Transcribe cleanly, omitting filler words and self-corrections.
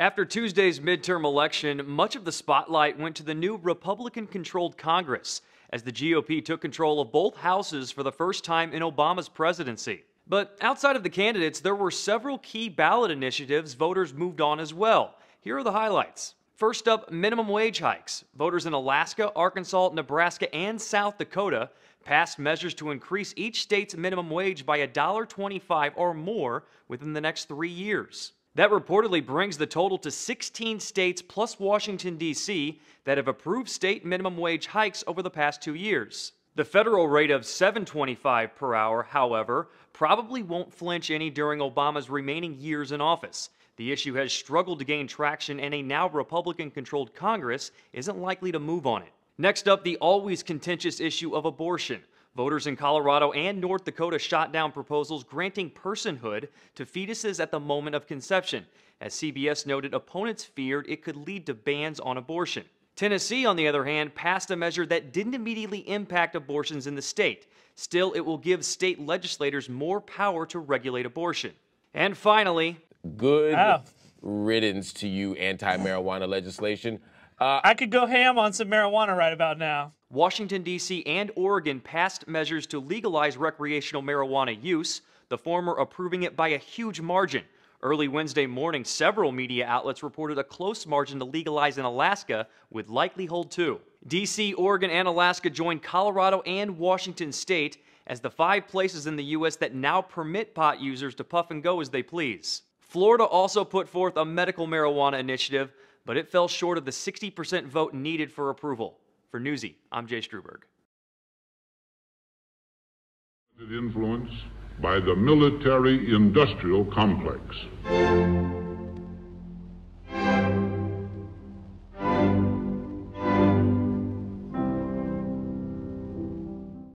After Tuesday's midterm election, much of the spotlight went to the new Republican-controlled Congress as the GOP took control of both houses for the first time in Obama's presidency. But outside of the candidates, there were several key ballot initiatives voters moved on as well. Here are the highlights. First up, minimum wage hikes. Voters in Alaska, Arkansas, Nebraska, and South Dakota passed measures to increase each state's minimum wage by $1.25 or more within the next 3 years. That reportedly brings the total to 16 states plus Washington, D.C. that have approved state minimum wage hikes over the past 2 years. The federal rate of $7.25 per hour, however, probably won't flinch any during Obama's remaining years in office. The issue has struggled to gain traction, and a now Republican-controlled Congress isn't likely to move on it. Next up, the always contentious issue of abortion. Voters in Colorado and North Dakota shot down proposals granting personhood to fetuses at the moment of conception. As CBS noted, opponents feared it could lead to bans on abortion. Tennessee, on the other hand, passed a measure that didn't immediately impact abortions in the state. Still, it will give state legislators more power to regulate abortion. And finally, good riddance to you anti-marijuana legislation. I could go ham on some marijuana right about now. Washington, D.C. and Oregon passed measures to legalize recreational marijuana use, the former approving it by a huge margin. Early Wednesday morning, several media outlets reported a close margin to legalize in Alaska, with likely hold too. D.C., Oregon, and Alaska joined Colorado and Washington state as the 5 places in the U.S. that now permit pot users to puff and go as they please. Florida also put forth a medical marijuana initiative, but it fell short of the 60% vote needed for approval. For Newsy, I'm Jay Struberg. Influence by the military-industrial complex.